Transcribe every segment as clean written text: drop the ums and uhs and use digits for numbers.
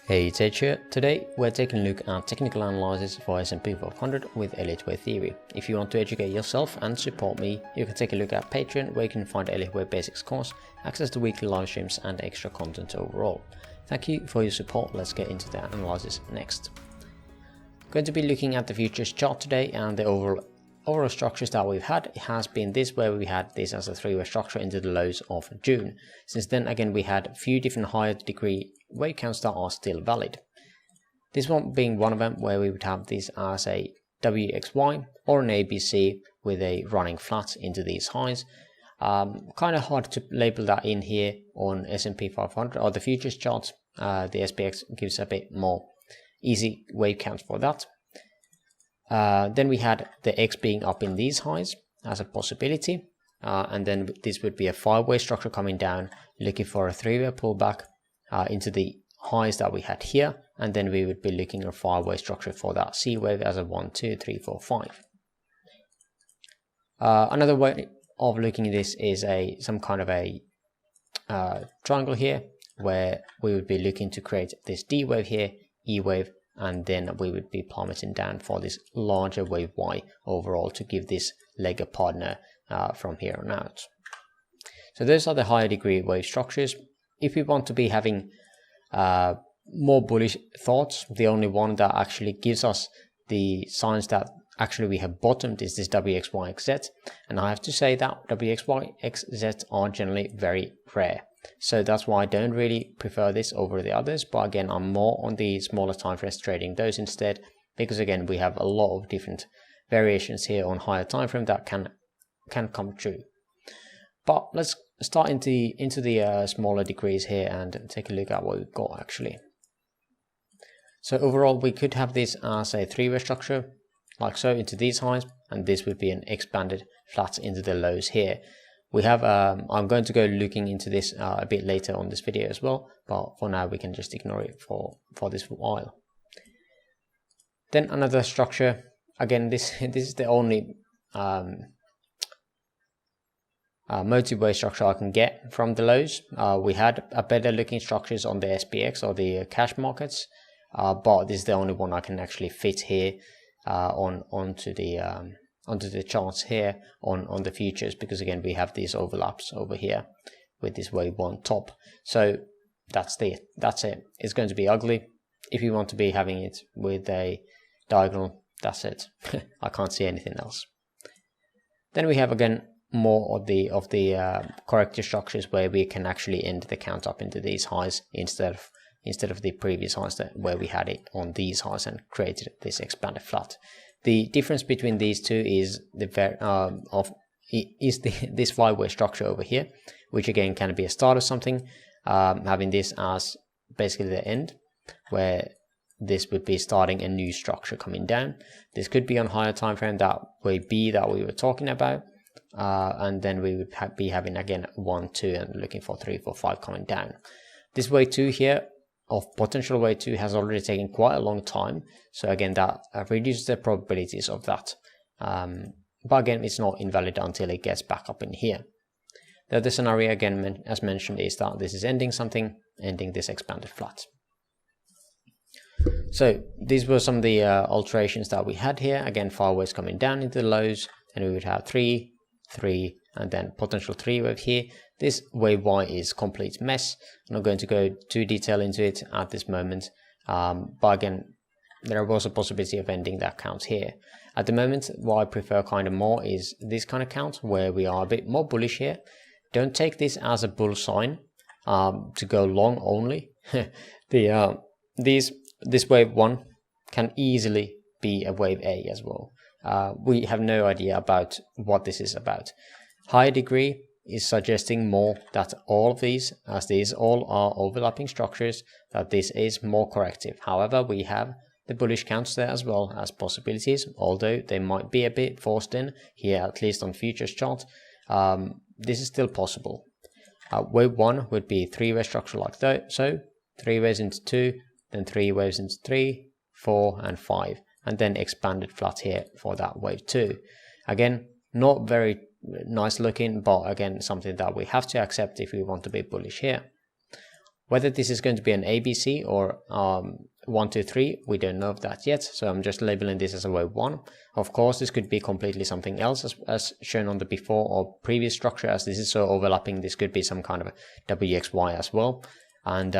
Hey, Ted here. Today we're taking a look at technical analysis for SP500 with Elliott Wave Theory. If you want to educate yourself and support me, you can take a look at Patreon, where you can find Elliott Wave Basics course, access to weekly live streams and extra content overall. Thank you for your support. Let's get into the analysis next. I'm going to be looking at the futures chart today, and the overall structures that we've had has been this, where we had this as a three-way structure into the lows of June. Since then, again, we had a few different higher degree wave counts that are still valid. This one being one of them, where we would have this as a WXY or an ABC with a running flat into these highs. Kind of hard to label that in here on S&P 500 or the futures chart. The SPX gives a bit more easy wave count for that. Then we had the X being up in these highs as a possibility, and then this would be a five-way structure coming down, looking for a three-way pullback into the highs that we had here, and then we would be looking at a five-way structure for that C wave as a 1, 2, 3, 4, 5. Another way of looking at this is some kind of a triangle here, where we would be looking to create this D wave here, E wave, and then we would be plummeting down for this larger wave Y overall to give this leg a partner from here on out. So those are the higher degree wave structures. If we want to be having more bullish thoughts, the only one that actually gives us the signs that actually we have bottomed is this WXYXZ, and I have to say that WXYXZ are generally very rare. So that's why I don't really prefer this over the others, but again, I'm more on the smaller time frames trading those instead, because again, we have a lot of different variations here on higher time frame that can come true. But let's start into the smaller degrees here and take a look at what we've got actually. So overall, we could have this as a three-way structure, like so, into these highs, and this would be an expanded flat into the lows here. We have, I'm going to go looking into this a bit later on this video as well, but for now we can just ignore it for this while. Then another structure, again, this is the only multi-way structure I can get from the lows. We had a better looking structures on the SPX or the cash markets, but this is the only one I can actually fit here onto the charts here on the futures, because again, we have these overlaps over here with this wave one top. So that's it. It's going to be ugly. If you want to be having it with a diagonal, that's it. I can't see anything else. Then we have again more of the corrective structures, where we can actually end the count up into these highs instead of the previous highs where we had it on these highs and created this expanded flat. The difference between these two is this five-way structure over here, which again can be a start of something, having this as basically the end, where this would be starting a new structure coming down. This could be on higher time frame, that wave B that we were talking about, and then we would be having again 1, 2, and looking for 3, 4, 5 coming down. This wave 2 here, of potential wave 2, has already taken quite a long time, so again that reduces the probabilities of that, but again, it's not invalid until it gets back up in here. The other scenario, again, as mentioned, is that this is ending this expanded flat. So these were some of the alterations that we had here. Again, five waves coming down into the lows, and we would have 3, 3, and then potential 3 wave here. This wave Y is complete mess. I'm not going to go too detailed into it at this moment, but again, there was a possibility of ending that count here. At the moment, what I prefer kind of more is this kind of count, where we are a bit more bullish here. Don't take this as a bull sign to go long only. This wave 1 can easily be a wave A as well. We have no idea about what this is about. Higher degree is suggesting more that all of these, as these all are overlapping structures, that this is more corrective. However, we have the bullish counts there as well as possibilities, although they might be a bit forced in here, at least on futures chart. This is still possible. Wave 1 would be three-way structure like so, 3 waves into 2, then 3 waves into 3, 4, and 5, and then expanded flat here for that wave 2. Again, not very nice looking, but again, something that we have to accept if we want to be bullish here. Whether this is going to be an ABC or 1, 2, 3, we don't know of that yet, so I'm just labeling this as a wave 1. Of course, this could be completely something else as shown on the before or previous structure, as this is so overlapping. This could be some kind of a WXY as well, and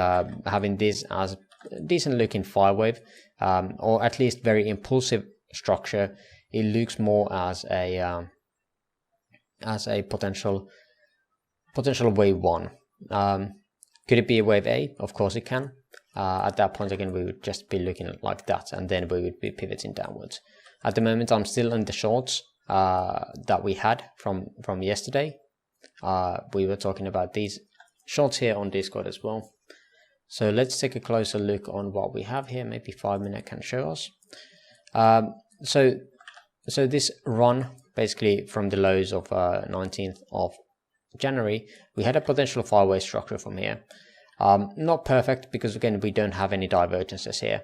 having this as a decent looking phi wave, or at least very impulsive structure, it looks more as a potential wave 1. Could it be a wave A? Of course it can. At that point again, we would just be looking like that, and then we would be pivoting downwards. At the moment, I'm still in the shorts that we had from yesterday. We were talking about these shorts here on Discord as well. So let's take a closer look on what we have here. Maybe 5 minutes can show us. So this run, basically from the lows of 19th of January, we had a potential five-way structure from here. Not perfect, because again we don't have any divergences here.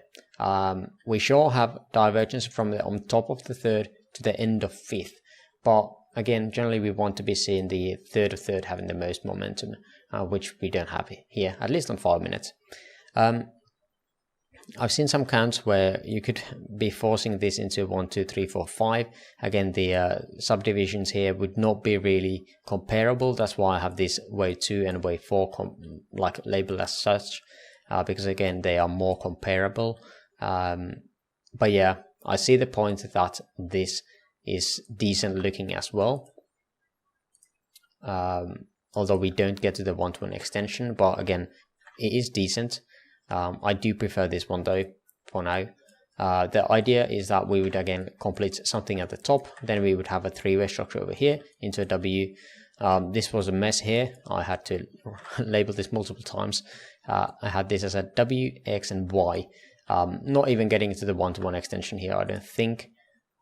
We sure have divergence from on top of the third to the end of fifth, but again generally we want to be seeing the third of third having the most momentum, which we don't have here, at least on 5 minutes. I've seen some counts where you could be forcing this into 1, 2, 3, 4, 5. Again, the subdivisions here would not be really comparable. That's why I have this wave 2 and wave 4 labeled as such, because again they are more comparable. But yeah, I see the point that this is decent looking as well. Although we don't get to the 1-to-1 extension, but again it is decent. I do prefer this one though for now. The idea is that we would again complete something at the top, then we would have a three-way structure over here into a W. This was a mess here. I had to label this multiple times. I had this as a W, X and Y. Not even getting into the 1-to-1 extension here, I don't think,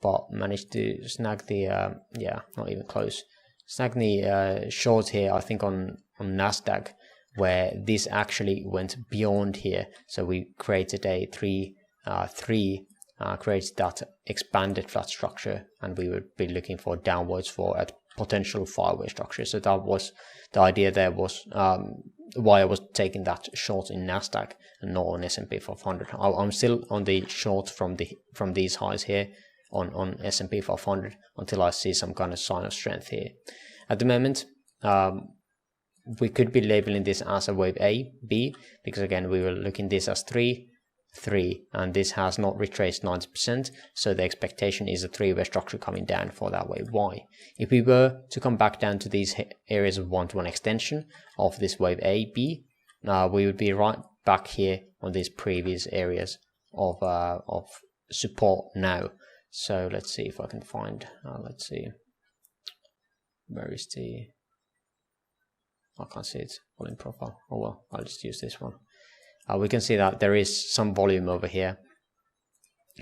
but managed to snag the, yeah, not even close. Snag the short here, I think on NASDAQ, where this actually went beyond here. So we created a 3, created that expanded flat structure, and we would be looking for downwards for a potential five-way structure. So that was the idea there, was why I was taking that short in NASDAQ and not on S&P 500. I'm still on the short from these highs here on S&P 500 until I see some kind of sign of strength here. At the moment, we could be labeling this as a wave A, B, because again we were looking this as 3, 3, and this has not retraced 90%, so the expectation is a three-way structure coming down for that wave Y. If we were to come back down to these areas of 1-to-1 extension of this wave A, B, we would be right back here on these previous areas of support now. So let's see if I can find, let's see, where is the, I can't see it, volume profile. Oh well, I'll just use this one. We can see that there is some volume over here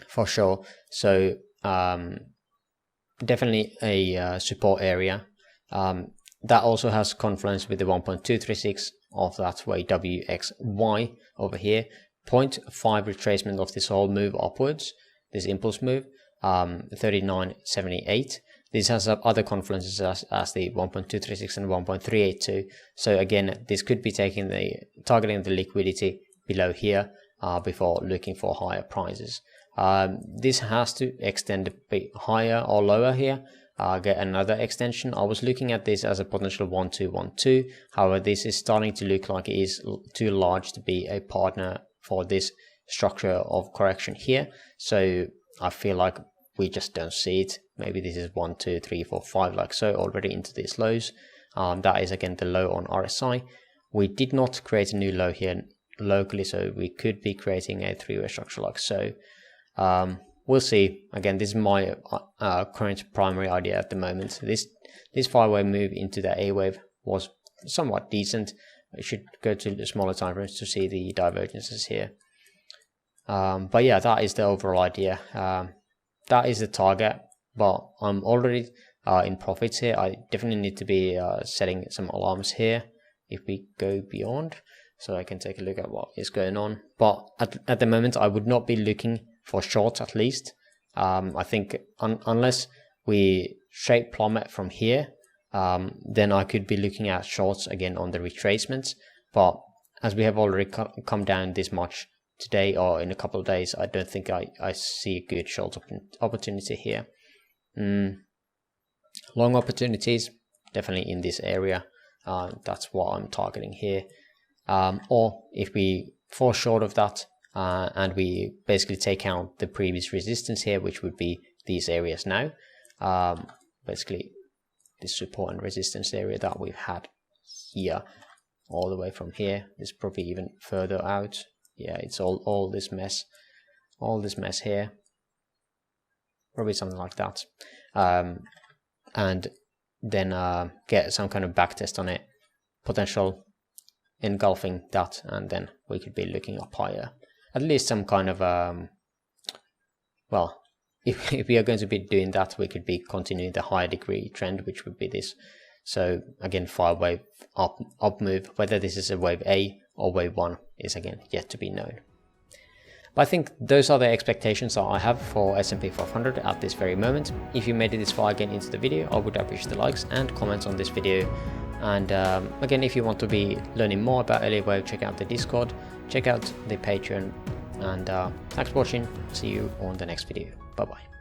for sure. So definitely a support area. That also has confluence with the 1.236 of that way WXY over here. 0.5 retracement of this whole move upwards, this impulse move, 39.78. This has other confluences as the 1.236 and 1.382. So again, this could be targeting the liquidity below here before looking for higher prices. This has to extend a bit higher or lower here, get another extension. I was looking at this as a potential 1-2-1-2. However, this is starting to look like it is too large to be a partner for this structure of correction here. So I feel like we just don't see it. Maybe this is 1, 2, 3, 4, 5 like so already into these lows. That is again the low on RSI. We did not create a new low here locally, so we could be creating a three-way structure like so. We'll see. Again, this is my current primary idea at the moment. This five-way move into the A wave was somewhat decent. I should go to the smaller time frames to see the divergences here. But yeah, that is the overall idea. That is the target, but I'm already in profits here. I definitely need to be setting some alarms here if we go beyond, so I can take a look at what is going on. But at the moment, I would not be looking for shorts at least. I think unless we straight plummet from here, then I could be looking at shorts again on the retracements. But as we have already come down this much today or in a couple of days, I don't think I see a good short opportunity here. Long opportunities, definitely in this area. That's what I'm targeting here. Or if we fall short of that and we basically take out the previous resistance here, which would be these areas now, basically this support and resistance area that we've had here, all the way from here. It's probably even further out. Yeah, it's all this mess here, probably something like that. And then get some kind of backtest on it, potential engulfing that, and then we could be looking up higher. At least some kind of well, if we are going to be doing that, we could be continuing the higher degree trend, which would be this. So again, 5-wave up move. Whether this is a wave A or wave 1 is again yet to be known. But I think those are the expectations that I have for S&P 500 at this very moment. If you made it this far again into the video, I would appreciate the likes and comments on this video. And again, if you want to be learning more about Elliott Wave, check out the Discord, check out the Patreon, and thanks for watching. See you on the next video. Bye bye.